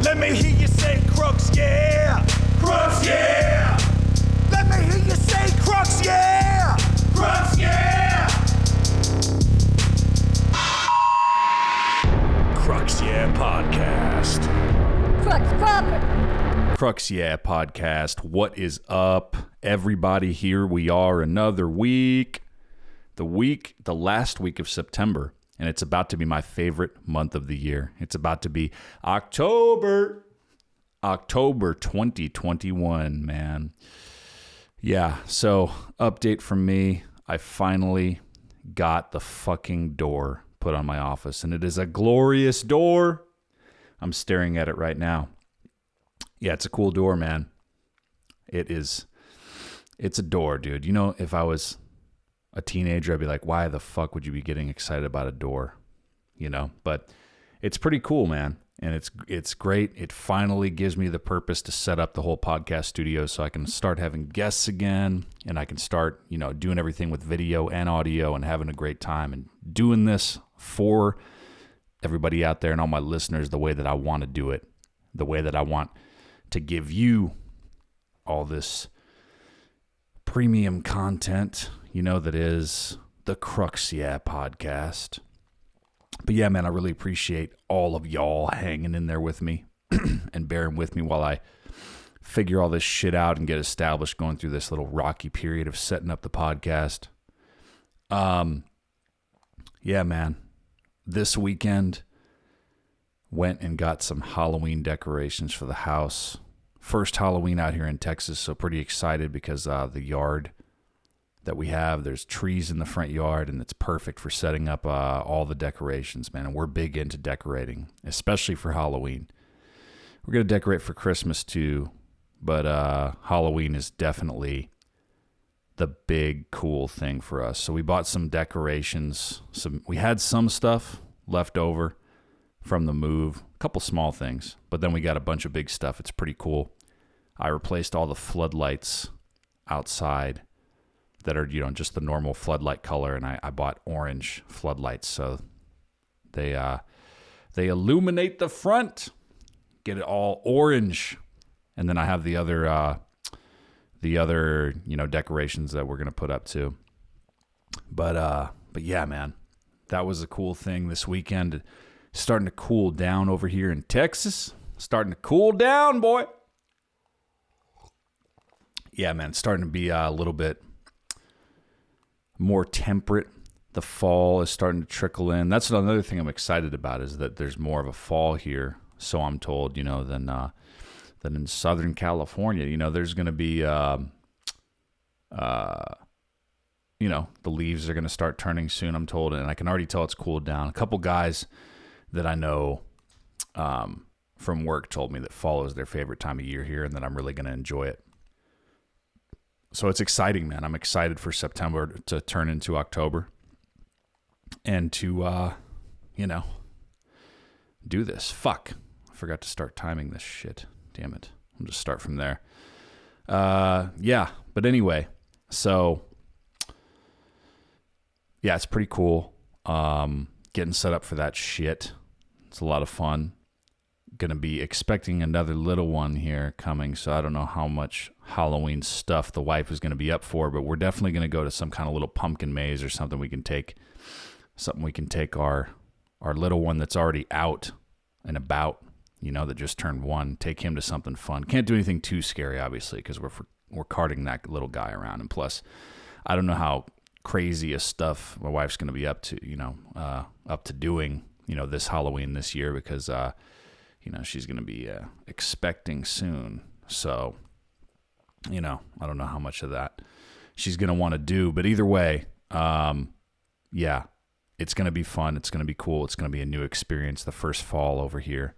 Let me hear you say Crux, yeah. Crux, yeah. Let me hear you say Crux, yeah. Crux, yeah. Crux, yeah podcast. Crux Crawford. Crux, yeah podcast. What is up, everybody? Here we are, another week. The last week of September. And it's about to be my favorite month of the year. It's about to be October 2021, man. Yeah, so update from me. I finally got the fucking door put on my office, and it is a glorious door. I'm staring at it right now. Yeah, it's a cool door, man. It's a door, dude. You know, if I was a teenager, I'd be like, why the fuck would you be getting excited about a door? You know, but it's pretty cool, man. And it's great. It finally gives me the purpose to set up the whole podcast studio so I can start having guests again, and I can start, you know, doing everything with video and audio and having a great time and doing this for everybody out there and all my listeners the way that I want to do it, the way that I want to give you all this premium content, you know, that is the Crux, yeah podcast. But yeah, man, I really appreciate all of y'all hanging in there with me and bearing with me while I figure all this shit out and get established, going through this little rocky period of setting up the podcast. Yeah, man, this weekend went and got some Halloween decorations for the house. First Halloween out here in Texas, so pretty excited because the yard that we have, there's trees in the front yard, and it's perfect for setting up all the decorations, man. And we're big into decorating, especially for Halloween. We're going to decorate for Christmas too, but Halloween is definitely the big cool thing for us. So we bought some decorations. We had some stuff left over from the move, a couple small things, but then we got a bunch of big stuff. It's pretty cool. I replaced all the floodlights outside that are, you know, just the normal floodlight color, and I bought orange floodlights, so they illuminate the front, get it all orange, and then I have the other you know, decorations that we're gonna put up too. But yeah, man, that was a cool thing this weekend. It's starting to cool down over here in Texas. Starting to cool down, boy. Yeah, man, it's starting to be a little bit more temperate. The fall is starting to trickle in. That's another thing I'm excited about, is that there's more of a fall here, so I'm told, you know, than in Southern California. You know, there's going to be, you know, the leaves are going to start turning soon, I'm told, and I can already tell it's cooled down. A couple guys that I know from work told me that fall is their favorite time of year here, and that I'm really going to enjoy it. So it's exciting, man. I'm excited for September to turn into October and to, you know, do this. Fuck. I forgot to start timing this shit. Damn it. I'll just start from there. Yeah. But anyway, so, yeah, it's pretty cool. Getting set up for that shit. It's a lot of fun. Going to be expecting another little one here coming, so I don't know how much Halloween stuff the wife is going to be up for, but we're definitely going to go to some kind of little pumpkin maze or something. We can take our little one that's already out and about, you know, that just turned 1, take him to something fun. Can't do anything too scary, obviously, because we're carting that little guy around, and plus I don't know how crazy stuff my wife's going to be up to, you know, up to doing, you know, this Halloween this year, because you know, she's going to be expecting soon. So, you know, I don't know how much of that she's going to want to do. But either way, yeah, it's going to be fun. It's going to be cool. It's going to be a new experience. The first fall over here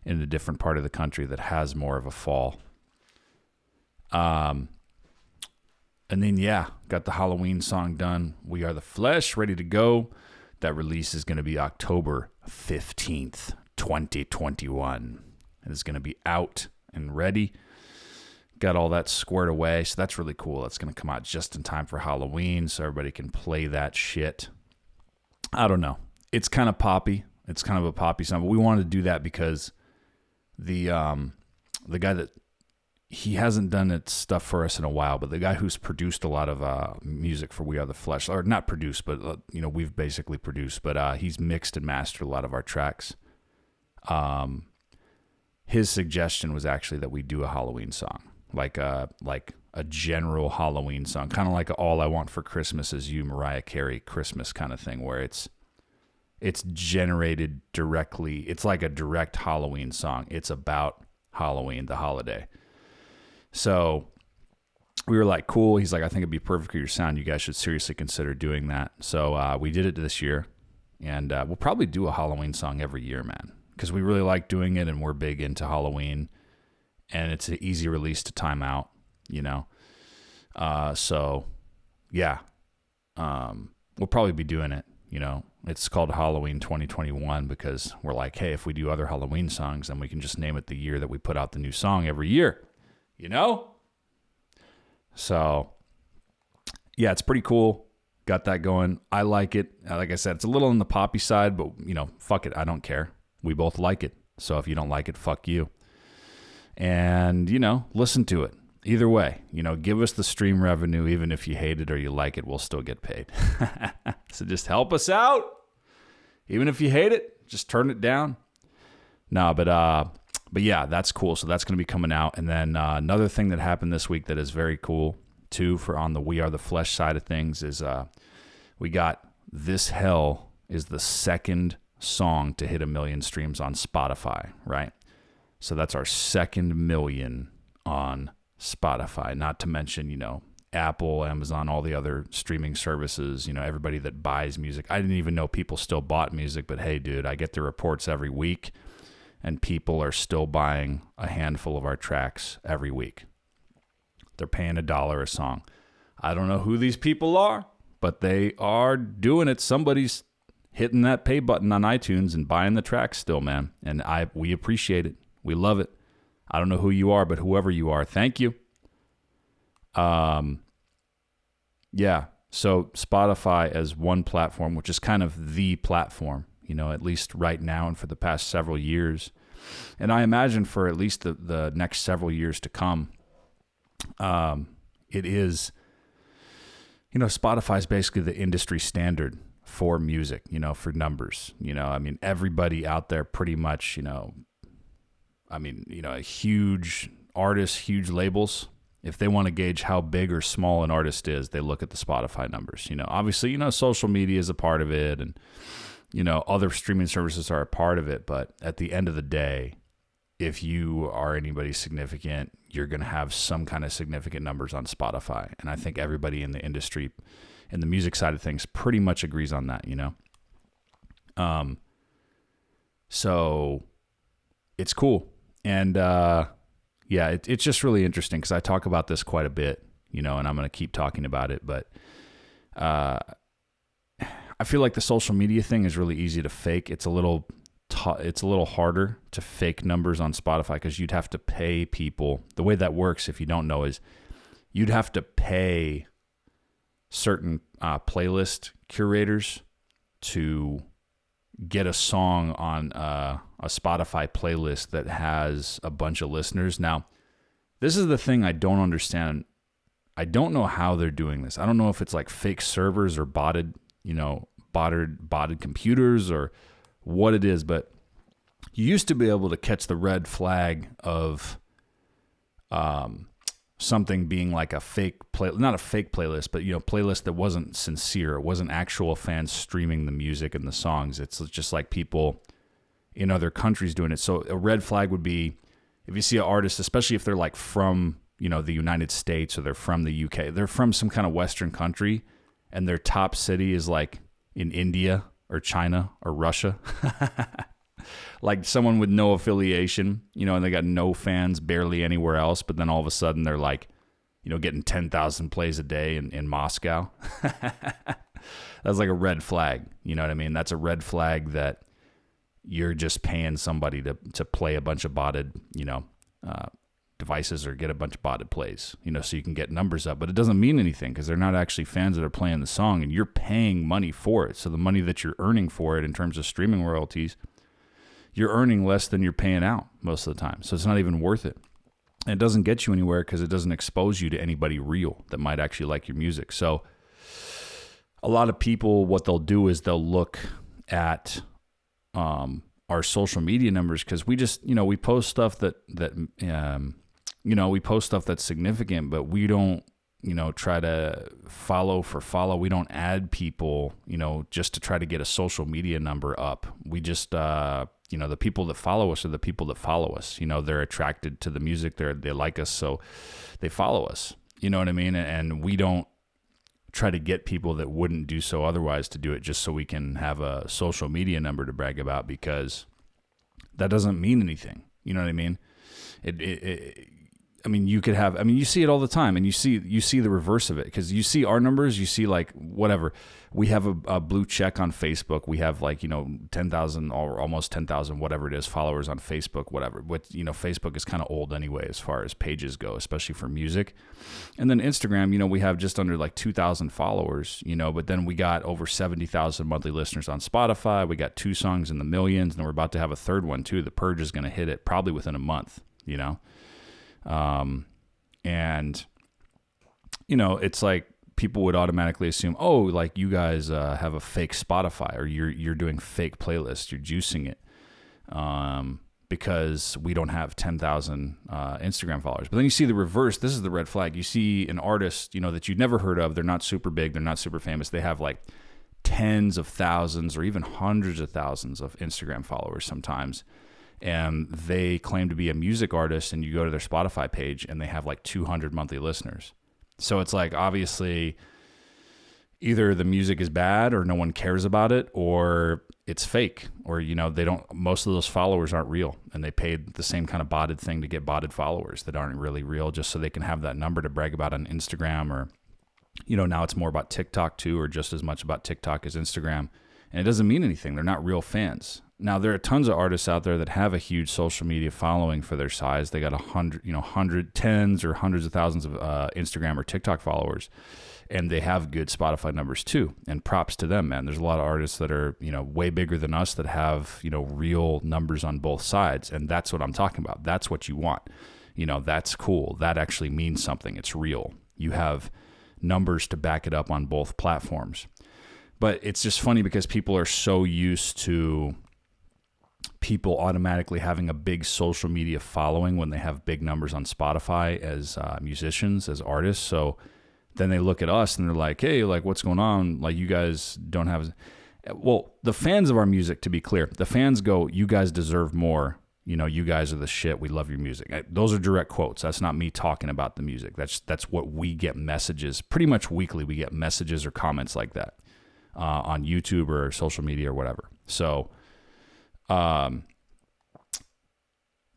in a different part of the country that has more of a fall. And then, yeah, got the Halloween song done. We Are the Flesh, ready to go. That release is going to be October 15th. 2021. It's going to be out and ready. Got all that squared away, so that's really cool. That's going to come out just in time for Halloween, so everybody can play that shit. I don't know. It's kind of poppy. It's kind of a poppy song, but we wanted to do that because the guy that he hasn't done it stuff for us in a while, but the guy who's produced a lot of music for We Are the Flesh, or not produced, but we've basically produced, but he's mixed and mastered a lot of our tracks. His suggestion was actually that we do a Halloween song, like a general Halloween song, kind of like All I Want for Christmas Is You, Mariah Carey Christmas kind of thing, where it's generated directly. It's like a direct Halloween song. It's about Halloween, the holiday. So we were like, cool. He's like, I think it'd be perfect for your sound. You guys should seriously consider doing that. So we did it this year, and we'll probably do a Halloween song every year, man, because we really like doing it, and we're big into Halloween, and it's an easy release to time out, So, yeah, we'll probably be doing it, It's called Halloween 2021 because we're like, hey, if we do other Halloween songs, then we can just name it the year that we put out the new song every year. So, yeah, it's pretty cool. Got that going. I like it. Like I said, it's a little on the poppy side, but, fuck it. I don't care. We both like it. So if you don't like it, fuck you. And, listen to it. Either way, give us the stream revenue. Even if you hate it or you like it, we'll still get paid. So just help us out. Even if you hate it, just turn it down. No, but yeah, that's cool. So that's going to be coming out. And then another thing that happened this week that is very cool, too, for on the We Are the Flesh side of things is we got This Hell is the second song to hit 1 million streams on Spotify, right? So that's our second million on Spotify, not to mention, Apple, Amazon, all the other streaming services, everybody that buys music. I didn't even know people still bought music, but hey, dude, I get the reports every week. And people are still buying a handful of our tracks every week. They're paying $1 a song. I don't know who these people are, but they are doing it. Somebody's hitting that pay button on iTunes and buying the tracks still, man. And we appreciate it. We love it. I don't know who you are, but whoever you are, thank you. Yeah. So Spotify as one platform, which is kind of the platform, at least right now and for the past several years. And I imagine for at least the next several years to come, it is, Spotify is basically the industry standard for music, for numbers. Everybody out there pretty much, huge artists, huge labels, if they want to gauge how big or small an artist is, they look at the Spotify numbers. Obviously, social media is a part of it, and other streaming services are a part of it, but at the end of the day, if you are anybody significant, you're going to have some kind of significant numbers on Spotify. And I think everybody in the industry, in the music side of things, pretty much agrees on that, So it's cool. And, it's just really interesting because I talk about this quite a bit, and I'm going to keep talking about it, but, I feel like the social media thing is really easy to fake. It's a little harder to fake numbers on Spotify because you'd have to pay people. The way that works, if you don't know, is you'd have to pay certain playlist curators to get a song on a Spotify playlist that has a bunch of listeners. Now, this is the thing I don't understand. I don't know how they're doing this. I don't know if it's like fake servers or botted computers or what it is, but you used to be able to catch the red flag of something being like a fake not a fake playlist, but playlist that wasn't sincere. It wasn't actual fans streaming the music and the songs. It's just like people in other countries doing it. So a red flag would be if you see an artist, especially if they're like from the United States or they're from the UK, they're from some kind of Western country, and their top city is like in India or China or Russia, like someone with no affiliation, and they got no fans barely anywhere else, but then all of a sudden they're like, getting 10,000 plays a day in Moscow. That's like a red flag. You know what I mean? That's a red flag that you're just paying somebody to play a bunch of botted, devices or get a bunch of botted plays, so you can get numbers up. But it doesn't mean anything because they're not actually fans that are playing the song, and you're paying money for it. So the money that you're earning for it in terms of streaming royalties you're earning less than you're paying out most of the time. So it's not even worth it. And it doesn't get you anywhere because it doesn't expose you to anybody real that might actually like your music. So a lot of people, what they'll do is they'll look at our social media numbers, because we just, we post stuff we post stuff that's significant, but we don't, try to follow for follow. We don't add people, just to try to get a social media number up. We just, the people that follow us are the people that follow us. They're attracted to the music. They like us, so they follow us. You know what I mean? And we don't try to get people that wouldn't do so otherwise to do it just so we can have a social media number to brag about, because that doesn't mean anything. You know what I mean? You could have, you see it all the time, and you see the reverse of it, because you see our numbers, you see like whatever. We have a blue check on Facebook. We have 10,000 or almost 10,000, whatever it is, followers on Facebook, whatever. But, Facebook is kind of old anyway, as far as pages go, especially for music. And then Instagram, we have just under 2,000 followers, but then we got over 70,000 monthly listeners on Spotify. We got 2 songs in the millions, and we're about to have a third one too. The Purge is going to hit it probably within a month, it's like people would automatically assume, you guys have a fake Spotify, or you're doing fake playlists, you're juicing it, because we don't have 10,000 Instagram followers. But then you see the reverse. This is the red flag. You see an artist, that you'd never heard of. They're not super big. They're not super famous. They have tens of thousands or even hundreds of thousands of Instagram followers sometimes. And they claim to be a music artist, and you go to their Spotify page and they have 200 monthly listeners. So it's obviously either the music is bad, or no one cares about it, or it's fake, or, most of those followers aren't real, and they paid the same kind of botted thing to get botted followers that aren't really real, just so they can have that number to brag about on Instagram, or, now it's more about TikTok too, or just as much about TikTok as Instagram. And it doesn't mean anything. They're not real fans. Now, there are tons of artists out there that have a huge social media following for their size. They got 100, tens or hundreds of thousands of Instagram or TikTok followers, and they have good Spotify numbers too. And props to them, man. There's a lot of artists that are, way bigger than us that have, real numbers on both sides. And that's what I'm talking about. That's what you want. That's cool. That actually means something. It's real. You have numbers to back it up on both platforms. But it's just funny because people are so used to people automatically having a big social media following when they have big numbers on Spotify as musicians, as artists. So then they look at us and they're like, hey, what's going on? You guys don't have... Well, the fans of our music, to be clear, the fans go, you guys deserve more. You guys are the shit. We love your music. Those are direct quotes. That's not me talking about the music. That's what we get messages. Pretty much weekly, we get messages or comments like that on YouTube or social media or whatever. So...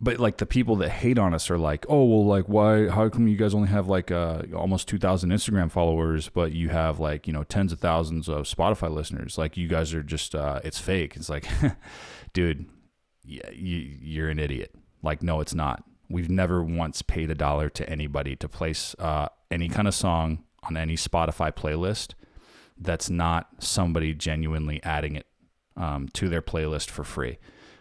but the people that hate on us are why, how come you guys only have almost 2,000 Instagram followers, but you have tens of thousands of Spotify listeners? You guys are just, it's fake. It's dude, you're an idiot. No, it's not. We've never once paid $1 to anybody to place, any kind of song on any Spotify playlist that's not somebody genuinely adding it to their playlist for free.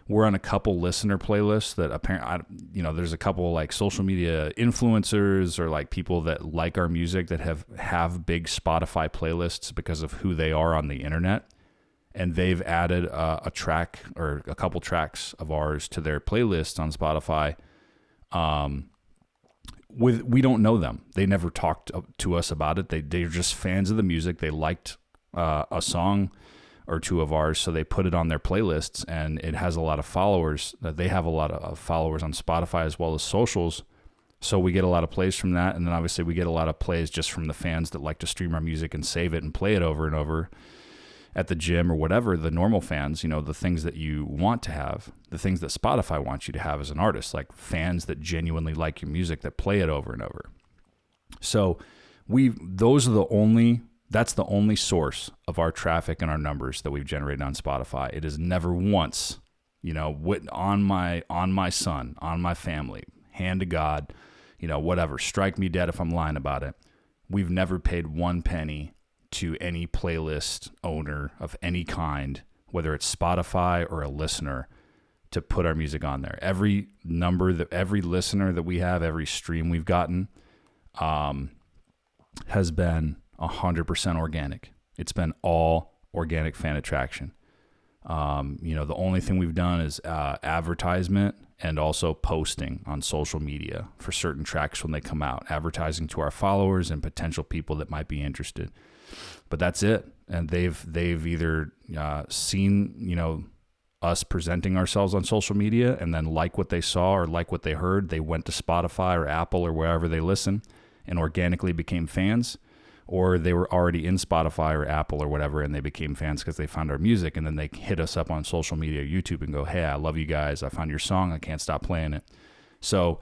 We're on a couple listener playlists that apparently, there's a couple social media influencers or people that like our music that have big Spotify playlists because of who they are on the internet. And they've added a track or a couple tracks of ours to their playlist on Spotify. We don't know them. They never talked to us about it. They're just fans of the music. They liked a song or two of ours, so they put it on their playlists, and it has a lot of followers. They have a lot of followers on Spotify as well as socials, so we get a lot of plays from that. And then obviously we get a lot of plays just from the fans that like to stream our music and save it and play it over and over at the gym or whatever. The normal fans, the things that you want to have, the things that Spotify wants you to have as an artist, fans that genuinely like your music that play it over and over. So that's the only source of our traffic and our numbers that we've generated on Spotify. It is never once, on my son, on my family, hand to God, whatever, strike me dead if I'm lying about it. We've never paid 1 penny to any playlist owner of any kind, whether it's Spotify or a listener, to put our music on there. Every listener that we have, every stream we've gotten, has been 100% organic. It's been all organic fan attraction. The only thing we've done is advertisement and also posting on social media for certain tracks when they come out, advertising to our followers and potential people that might be interested. But that's it. And they've either seen, us presenting ourselves on social media and then like what they saw or like what they heard. They went to Spotify or Apple or wherever they listen and organically became fans, or they were already in Spotify or Apple or whatever and they became fans because they found our music, and then they hit us up on social media, YouTube, and go, hey, I love you guys. I found your song. I can't stop playing it. So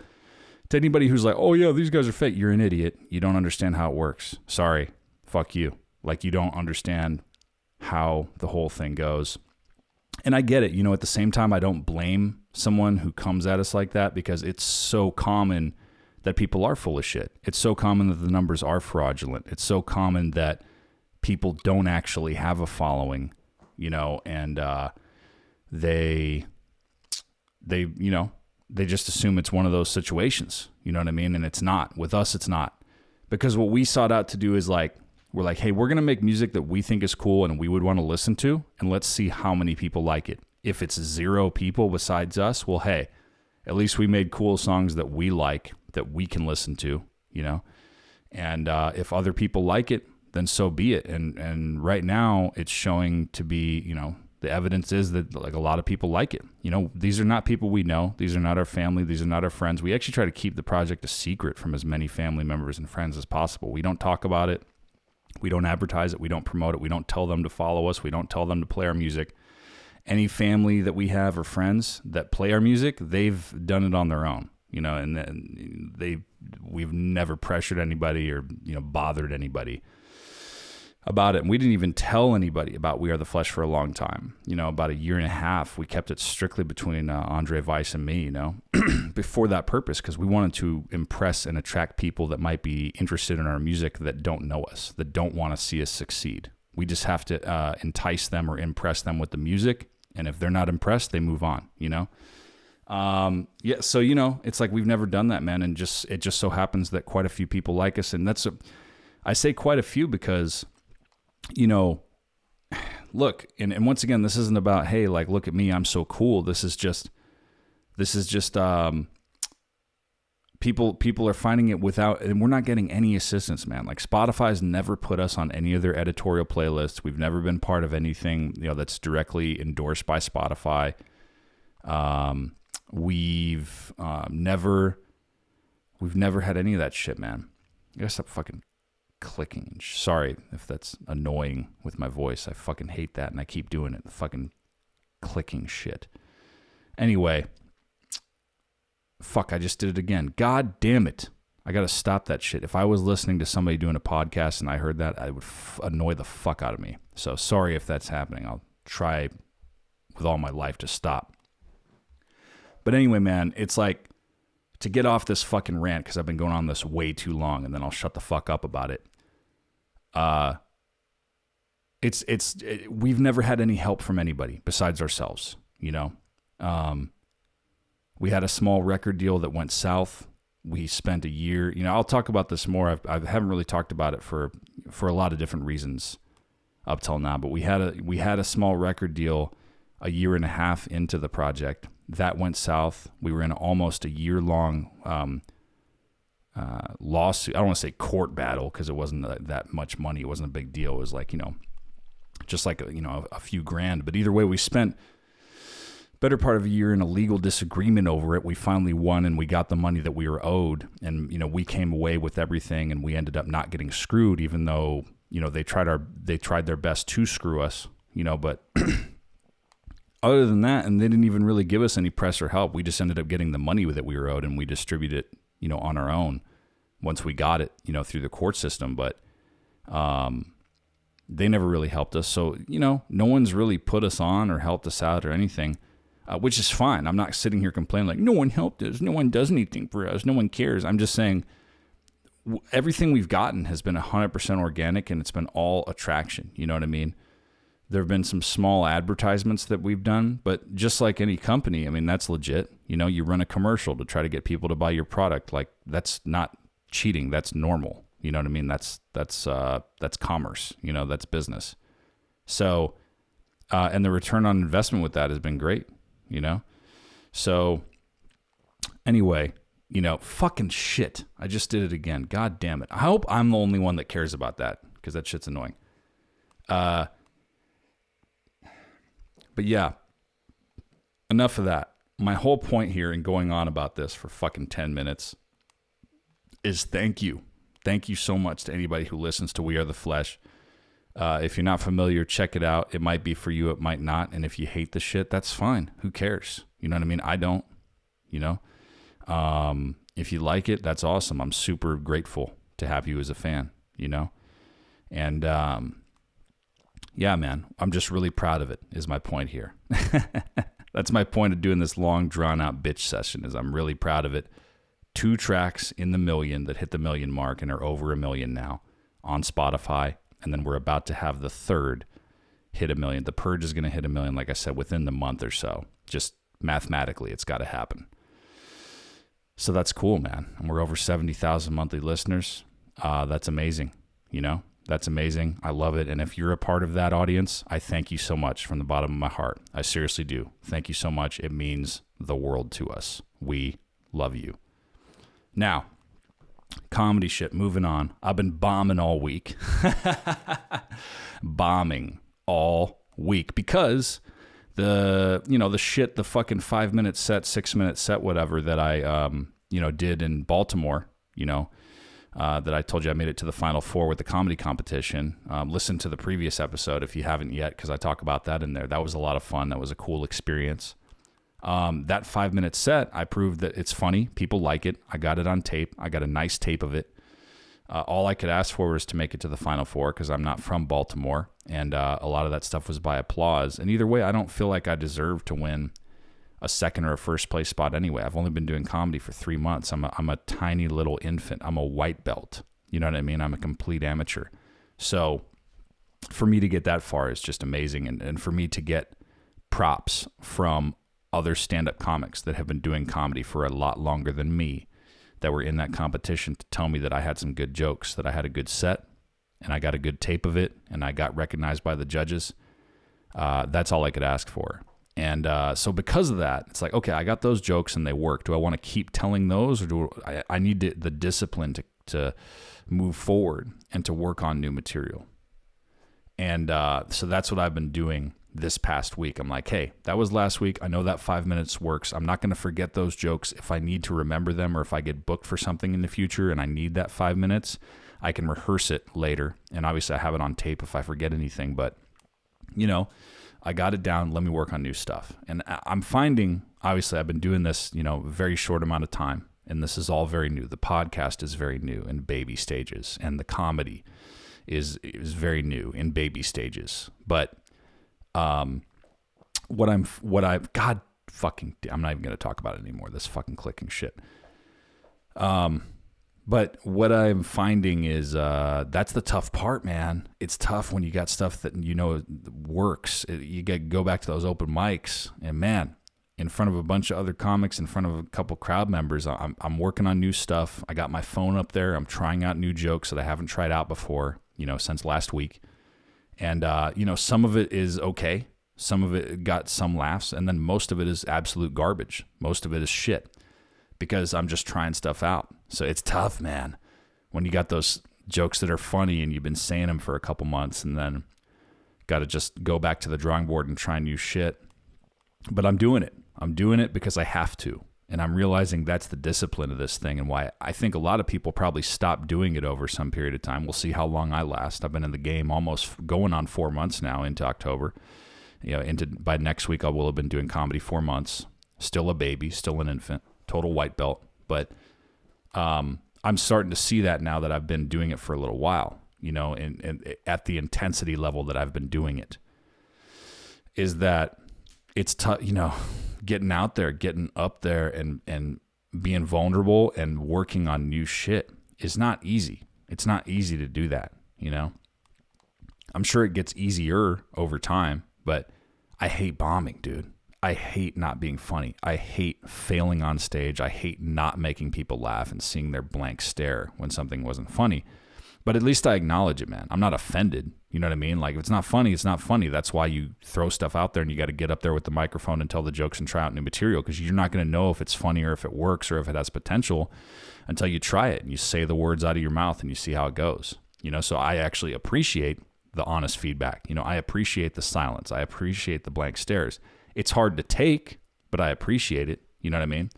to anybody who's like, oh yeah, these guys are fake, you're an idiot. You don't understand how it works. Sorry. Fuck you. Like, you don't understand how the whole thing goes. And I get it. At the same time, I don't blame someone who comes at us like that, because it's so common that people are full of shit. It's so common that the numbers are fraudulent. It's so common that people don't actually have a following, and they just assume it's one of those situations. You know what I mean? And it's not. With us, it's not. Because what we sought out to do is we're like, hey, we're going to make music that we think is cool and we would want to listen to, and let's see how many people like it. If it's 0 people besides us, well, hey, at least we made cool songs that we like, that we can listen to, and if other people like it, then so be it. And right now it's showing to be, the evidence is that a lot of people like it. These are not people we know. These are not our family. These are not our friends. We actually try to keep the project a secret from as many family members and friends as possible. We don't talk about it. We don't advertise it. We don't promote it. We don't tell them to follow us. We don't tell them to play our music. Any family that we have or friends that play our music, they've done it on their own, and we've never pressured anybody or, bothered anybody about it. And we didn't even tell anybody about We Are the Flesh for a long time. About 1.5 years, we kept it strictly between Andre Weiss and me, before that purpose, because we wanted to impress and attract people that might be interested in our music that don't know us, that don't want to see us succeed. We just have to entice them or impress them with the music. And if they're not impressed, they move on, So, it's like we've never done that, man. And it just so happens that quite a few people like us. And I say quite a few because, look, and once again, this isn't about, hey, look at me, I'm so cool. This is just people are finding it without, and we're not getting any assistance, man. Spotify's never put us on any of their editorial playlists. We've never been part of anything, that's directly endorsed by Spotify. We've never had any of that shit, man. I gotta stop fucking clicking. Sorry if that's annoying with my voice. I fucking hate that, and I keep doing it. The fucking clicking shit. Anyway, fuck, I just did it again. God damn it. I gotta stop that shit. If I was listening to somebody doing a podcast and I heard that, it would annoy the fuck out of me. So sorry if that's happening. I'll try with all my life to stop. But anyway, man, it's to get off this fucking rant, because I've been going on this way too long, and then I'll shut the fuck up about it. We've never had any help from anybody besides ourselves, We had a small record deal that went south. We spent a year, I'll talk about this more. I haven't really talked about it for a lot of different reasons up till now, but we had a small record deal 1.5 years into the project. That went south. We were in almost a year-long lawsuit. I don't want to say court battle, because it wasn't that much money. It wasn't a big deal. It was just a few grand. But either way, we spent better part of a year in a legal disagreement over it. We finally won, and we got the money that we were owed. And, we came away with everything, and we ended up not getting screwed, even though, they tried their best to screw us, but other than that, and they didn't even really give us any press or help. We just ended up getting the money that we were owed, and we distributed it, on our own once we got it, through the court system. But they never really helped us. So, no one's really put us on or helped us out or anything, which is fine. I'm not sitting here complaining no one helped us. No one does anything for us. No one cares. I'm just saying everything we've gotten has been 100% organic, and it's been all attraction. You know what I mean? There have been some small advertisements that we've done, but just like any company, I mean, that's legit. You know, you run a commercial to try to get people to buy your product. Like, that's not cheating. That's normal. You know what I mean? That's commerce. You know, that's business. So, and the return on investment with that has been great, you know? So anyway, you know, fucking shit. I just did it again. God damn it. I hope I'm the only one that cares about that, because that shit's annoying. But yeah, enough of that. My whole point here in going on about this for fucking 10 minutes is thank you. Thank you so much to anybody who listens to We Are the Flesh. If you're not familiar, check it out. It might be for you. It might not. And if you hate the shit, that's fine. Who cares? You know what I mean? I don't, you know. If you like it, that's awesome. I'm super grateful to have you as a fan, you know. And yeah, man, I'm just really proud of it is my point here. That's my point of doing this long, drawn-out bitch session, is I'm really proud of it. 2 tracks in the million that hit the million mark and are over 1 million now on Spotify. And then we're about to have the 3rd hit 1 million. The Purge is going to hit 1 million, like I said, within the month or so. Just mathematically, it's got to happen. So that's cool, man. And we're over 70,000 monthly listeners. That's amazing. You know, that's amazing. I love it. And if you're a part of that audience, I thank you so much from the bottom of my heart. I seriously do. Thank you so much. It means the world to us. We love you. Now, comedy shit, moving on. I've been bombing all week. Bombing all week because the fucking 5-minute set, 6-minute set, whatever that I, did in Baltimore, that I told you I made it to the Final Four with the comedy competition. Listen to the previous episode if you haven't yet, because I talk about that in there. That was a lot of fun. That was a cool experience. That 5-minute set, I proved that it's funny. People like it. I got it on tape. I got a nice tape of it. All I could ask for was to make it to the Final Four because I'm not from Baltimore. And a lot of that stuff was by applause. And either way, I don't feel like I deserve to win a second or a first place spot anyway. I've only been doing comedy for 3 months. I'm a tiny little infant. I'm a white belt. You know what I mean? I'm a complete amateur. So for me to get that far is just amazing. And for me to get props from other stand-up comics that have been doing comedy for a lot longer than me that were in that competition to tell me that I had some good jokes, that I had a good set, and I got a good tape of it, and I got recognized by the judges. That's all I could ask for. And so because of that, it's like, okay, I got those jokes and they work. Do I want to keep telling those, or do I need the discipline to move forward and to work on new material? And so that's what I've been doing this past week. I'm like, hey, that was last week. I know that 5 minutes works. I'm not going to forget those jokes. If I need to remember them, or if I get booked for something in the future and I need that 5 minutes, I can rehearse it later. And obviously I have it on tape if I forget anything, but I got it down. Let me work on new stuff. And I'm finding, obviously I've been doing this, a very short amount of time, and this is all very new. The podcast is very new in baby stages, and the comedy is very new in baby stages. But I'm not even going to talk about it anymore. This fucking clicking shit. But what I'm finding is, that's the tough part, man. It's tough when you got stuff that, works. You go back to those open mics, and man, in front of a bunch of other comics, in front of a couple crowd members, I'm working on new stuff. I got my phone up there. I'm trying out new jokes that I haven't tried out before, since last week. And, some of it is okay. Some of it got some laughs. And then most of it is absolute garbage. Most of it is shit because I'm just trying stuff out. So it's tough, man, when you got those jokes that are funny and you've been saying them for a couple months and then got to just go back to the drawing board and try new shit. But I'm doing it. I'm doing it because I have to. And I'm realizing that's the discipline of this thing, and why I think a lot of people probably stop doing it over some period of time. We'll see how long I last. I've been in the game almost going on 4 months now, into October. By next week, I will have been doing comedy 4 months. Still a baby, still an infant, total white belt. But I'm starting to see that now that I've been doing it for a little while, and at the intensity level that I've been doing it, is that it's tough, getting out there, getting up there and being vulnerable and working on new shit is not easy. It's not easy to do that, I'm sure it gets easier over time, but I hate bombing, dude. I hate not being funny. I hate failing on stage. I hate not making people laugh and seeing their blank stare when something wasn't funny. But at least I acknowledge it, man. I'm not offended. You know what I mean? Like, if it's not funny, it's not funny. That's why you throw stuff out there and you got to get up there with the microphone and tell the jokes and try out new material, because you're not going to know if it's funny or if it works or if it has potential until you try it and you say the words out of your mouth and you see how it goes. You know, so I actually appreciate the honest feedback. You know, I appreciate the silence. I appreciate the blank stares. It's hard to take, but I appreciate it. You know what I mean?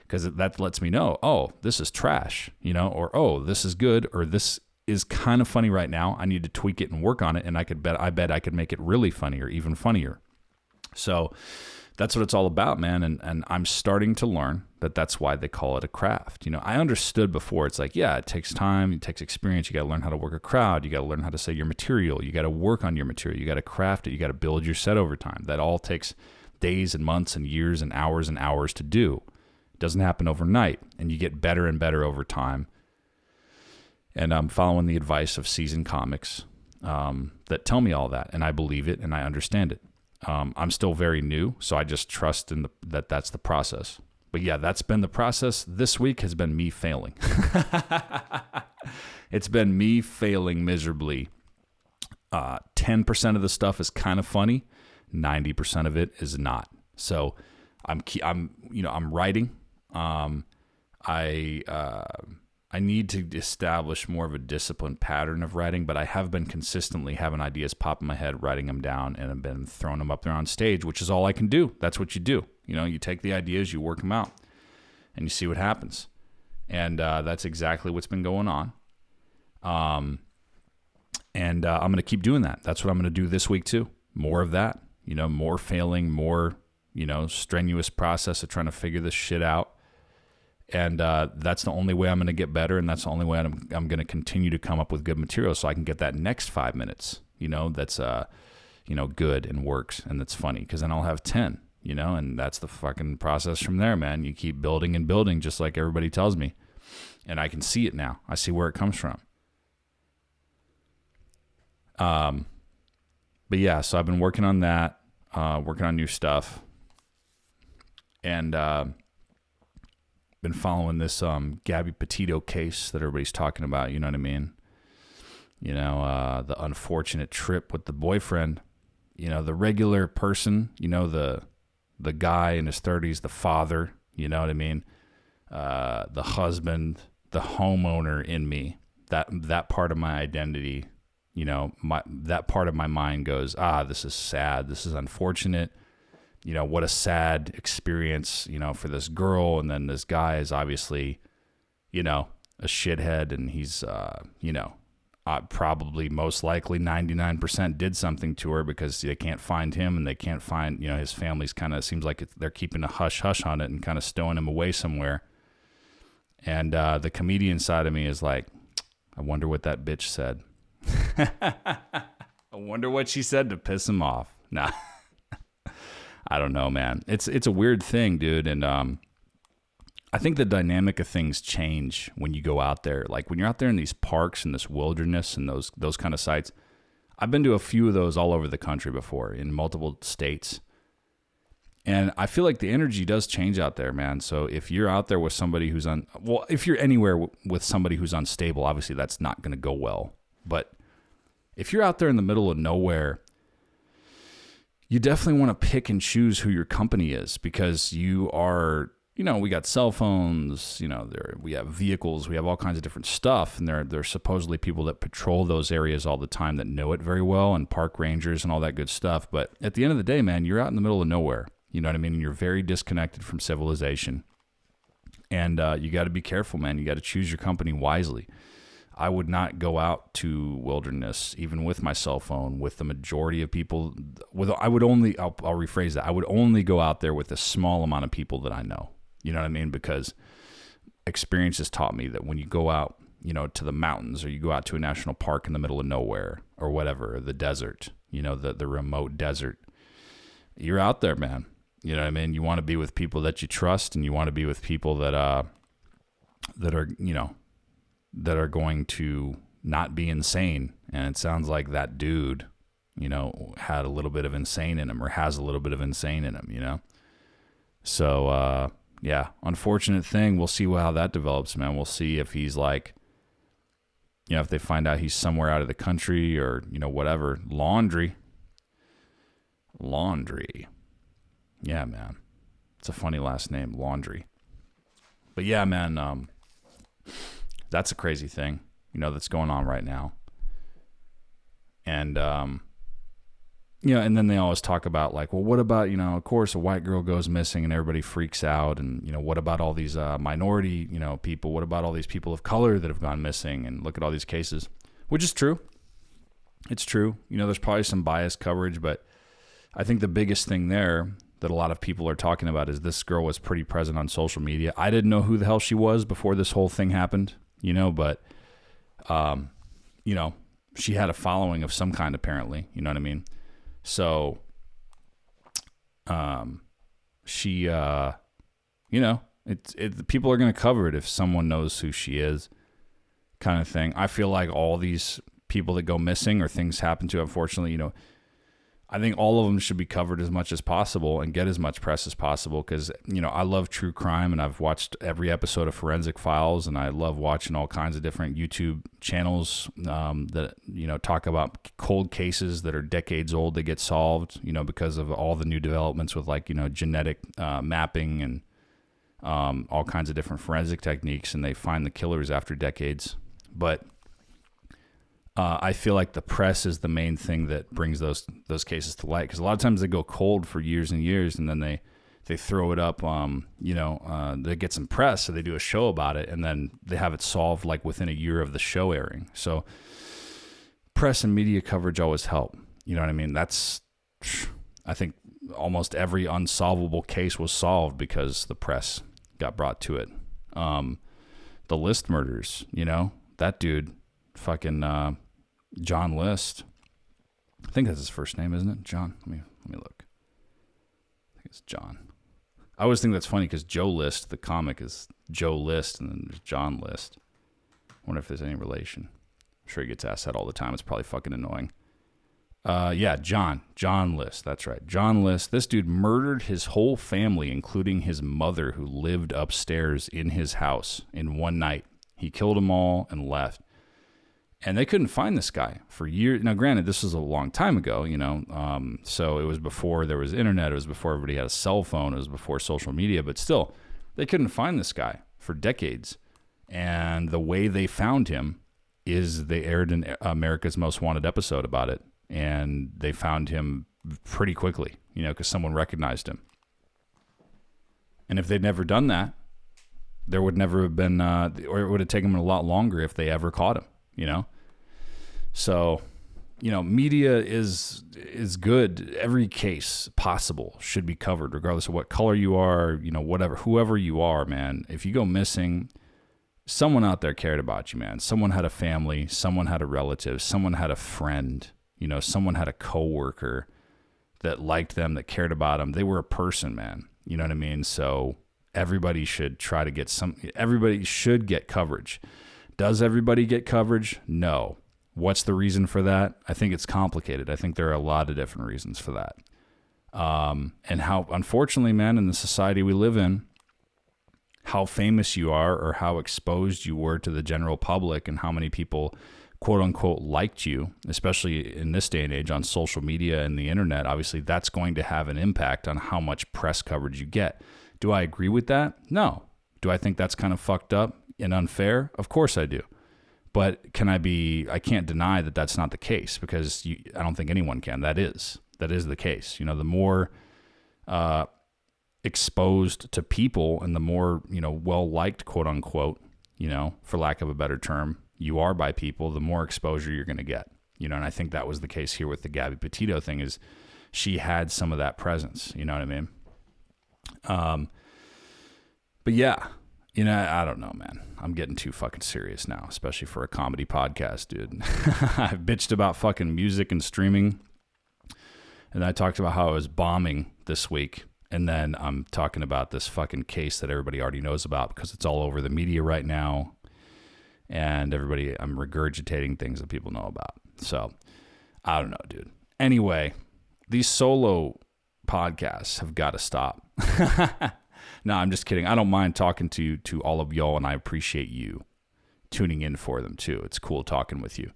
Because that lets me know, oh, this is trash, you know, or, oh, this is good, or this is kind of funny right now. I need to tweak it and work on it. And I bet I could make it really funny or even funnier. So that's what it's all about, man. And I'm starting to learn that that's why they call it a craft. You know, I understood before. It's like, yeah, it takes time. It takes experience. You got to learn how to work a crowd. You got to learn how to say your material. You got to work on your material. You got to craft it. You got to build your set over time. That all takes days and months and years and hours to do. It doesn't happen overnight. And you get better and better over time. And I'm following the advice of seasoned comics that tell me all that. And I believe it and I understand it. I'm still very new, so I just trust in that that's the process. But yeah, that's been the process. This week has been me failing. It's been me failing miserably. 10% of the stuff is kind of funny. 90% of it is not. So I'm writing. I need to establish more of a disciplined pattern of writing, but I have been consistently having ideas pop in my head, writing them down, and I've been throwing them up there on stage, which is all I can do. That's what you do. You know, you take the ideas, you work them out, and you see what happens. And that's exactly what's been going on. And I'm going to keep doing that. That's what I'm going to do this week too. More of that, you know, more failing, more, you know, strenuous process of trying to figure this shit out. And that's the only way I'm going to get better, and that's the only way I'm going to continue to come up with good material so I can get that next 5 minutes, you know, that's, you know, good and works and that's funny, because then I'll have 10, you know, and that's the fucking process from there, man. You keep building and building just like everybody tells me, and I can see it now. I see where it comes from. But yeah, so I've been working on that, working on new stuff, and been following this Gabby Petito case that everybody's talking about, you know what I mean? You know, the unfortunate trip with the boyfriend, you know, the regular person, you know, the guy in his 30s, the father, you know what I mean? The husband, the homeowner in me, that part of my identity, you know, that part of my mind goes, this is sad. This is unfortunate. You know, what a sad experience, you know, for this girl. And then this guy is obviously, you know, a shithead, and he's, you know, probably most likely 99% did something to her, because they can't find him and they can't find, you know, his family's kind of, seems like they're keeping a hush-hush on it and kind of stowing him away somewhere. And the comedian side of me is like, I wonder what that bitch said. I wonder what she said to piss him off. Nah. I don't know, man. It's a weird thing, dude. And I think the dynamic of things change when you go out there. Like when you're out there in these parks and this wilderness and those kind of sites. I've been to a few of those all over the country before, in multiple states. And I feel like the energy does change out there, man. So if you're out there with somebody who's if you're anywhere with somebody who's unstable, obviously that's not going to go well. But if you're out there in the middle of nowhere, you definitely want to pick and choose who your company is, because you are, you know, we got cell phones, you know, we have vehicles, we have all kinds of different stuff. And there's supposedly people that patrol those areas all the time that know it very well, and park rangers and all that good stuff. But at the end of the day, man, you're out in the middle of nowhere. You know what I mean? And you're very disconnected from civilization. And you got to be careful, man. You got to choose your company wisely. I would not go out to wilderness, even with my cell phone, with the majority of people. I'll rephrase that. I would only go out there with a small amount of people that I know. You know what I mean? Because experience has taught me that when you go out, you know, to the mountains, or you go out to a national park in the middle of nowhere, or whatever, the desert, you know, the remote desert, you're out there, man. You know what I mean? You want to be with people that you trust, and you want to be with people that are, you know, that are going to not be insane And it sounds like that dude, you know, had a little bit of insane in him, or has a little bit of insane in him, you know? So, yeah, unfortunate thing. We'll see how that develops, man. We'll see if he's like, you know, if they find out he's somewhere out of the country or, you know, whatever. Laundry. Yeah, man. It's a funny last name, Laundry. But yeah, man, that's a crazy thing, you know, that's going on right now. And, you know, and then they always talk about like, well, what about, you know, of course a white girl goes missing and everybody freaks out. And, you know, what about all these minority, you know, people? What about all these people of color that have gone missing? And look at all these cases, which is true. It's true. You know, there's probably some biased coverage, but I think the biggest thing there that a lot of people are talking about is this girl was pretty present on social media. I didn't know who the hell she was before this whole thing happened, you know, but, you know, she had a following of some kind, apparently, you know what I mean? So, she, you know, people are going to cover it if someone knows who she is, kind of thing. I feel like all these people that go missing or things happen to, unfortunately, you know, I think all of them should be covered as much as possible and get as much press as possible because, you know, I love true crime and I've watched every episode of Forensic Files and I love watching all kinds of different YouTube channels that, you know, talk about cold cases that are decades old that get solved, you know, because of all the new developments with like, you know, genetic mapping and all kinds of different forensic techniques, and they find the killers after decades. But I feel like the press is the main thing that brings those cases to light, because a lot of times they go cold for years and years, and then they throw it up. You know, they get some press, so they do a show about it, and then they have it solved like within a year of the show airing. So press and media coverage always help. You know what I mean? I think almost every unsolvable case was solved because the press got brought to it. The List murders, you know, that dude, fucking. John List. I think that's his first name, isn't it? John. Let me look. I think it's John. I always think that's funny because Joe List, the comic, is Joe List, and then there's John List. I wonder if there's any relation. I'm sure he gets asked that all the time. It's probably fucking annoying. Yeah, John List. That's right. John List. This dude murdered his whole family, including his mother, who lived upstairs in his house in one night. He killed them all and left. And they couldn't find this guy for years. Now, granted, this was a long time ago, you know, so it was before there was internet. It was before everybody had a cell phone. It was before social media. But still, they couldn't find this guy for decades. And the way they found him is they aired an America's Most Wanted episode about it. And they found him pretty quickly, you know, because someone recognized him. And if they'd never done that, there would never have been, or it would have taken them a lot longer if they ever caught him. You know, so, you know, media is good. Every case possible should be covered, regardless of what color you are, you know, whatever, whoever you are, man. If you go missing, someone out there cared about you, man. Someone had a family, someone had a relative, someone had a friend, you know, someone had a coworker that liked them, that cared about them. They were a person, man. You know what I mean? So everybody should try to get everybody should get coverage. Does everybody get coverage? No. What's the reason for that? I think it's complicated. I think there are a lot of different reasons for that. And how, unfortunately, man, in the society we live in, how famous you are or how exposed you were to the general public and how many people, quote unquote, liked you, especially in this day and age on social media and the internet, obviously that's going to have an impact on how much press coverage you get. Do I agree with that? No. Do I think that's kind of fucked up and unfair? Of course I do. But I can't deny that that's not the case, because I don't think anyone can. That is the case. You know, the more exposed to people and the more, you know, well-liked, quote unquote, you know, for lack of a better term, you are by people, the more exposure you're going to get. You know, and I think that was the case here with the Gabby Petito thing, is she had some of that presence. You know what I mean? But yeah. You know, I don't know, man. I'm getting too fucking serious now, especially for a comedy podcast, dude. I've bitched about fucking music and streaming, and I talked about how I was bombing this week, and then I'm talking about this fucking case that everybody already knows about because it's all over the media right now, and I'm regurgitating things that people know about. So I don't know, dude. Anyway, these solo podcasts have got to stop. No, I'm just kidding. I don't mind talking to all of y'all, and I appreciate you tuning in for them too. It's cool talking with you.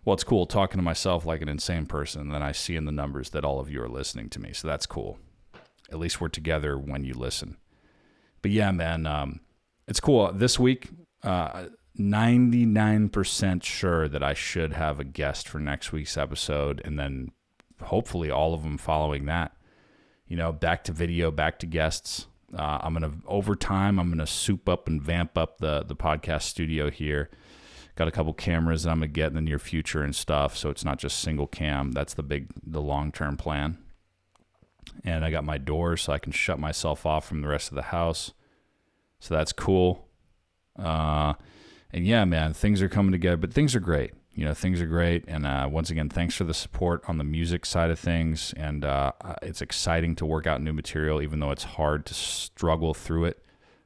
Well, it's cool talking to myself like an insane person, and then I see in the numbers that all of you are listening to me. So that's cool. At least we're together when you listen. But yeah, man, it's cool. This week, 99% sure that I should have a guest for next week's episode, and then hopefully all of them following that. You know, back to video, back to guests. Over time, I'm going to soup up and vamp up the podcast studio here. Got a couple cameras that I'm going to get in the near future and stuff, so it's not just single cam. That's the long-term plan. And I got my doors so I can shut myself off from the rest of the house. So that's cool. And yeah, man, things are coming together, but things are great. You know, things are great. And once again, thanks for the support on the music side of things. And it's exciting to work out new material, even though it's hard to struggle through it.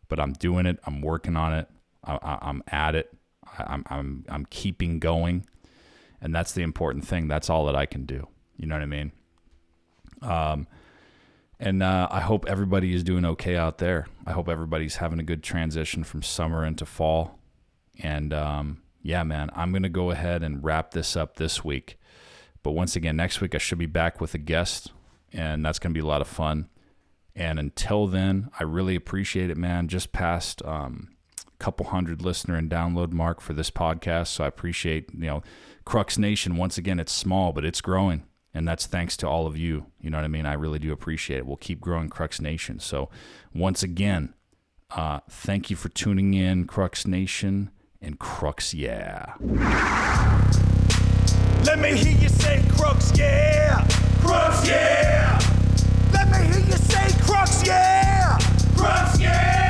But I'm doing it. I'm working on it. I'm at it. I'm keeping going. And that's the important thing. That's all that I can do. You know what I mean? And I hope everybody is doing okay out there. I hope everybody's having a good transition from summer into fall. And yeah, man, I'm going to go ahead and wrap this up this week. But once again, next week I should be back with a guest, and that's going to be a lot of fun. And until then, I really appreciate it, man. Just passed a couple hundred listener and download mark for this podcast. So I appreciate, Crux Nation. Once again, it's small, but it's growing. And that's thanks to all of you. You know what I mean? I really do appreciate it. We'll keep growing Crux Nation. So once again, thank you for tuning in, Crux Nation. And Crux, yeah. Let me hear you say Crux, yeah. Crux, yeah. Let me hear you say Crux, yeah. Crux, yeah.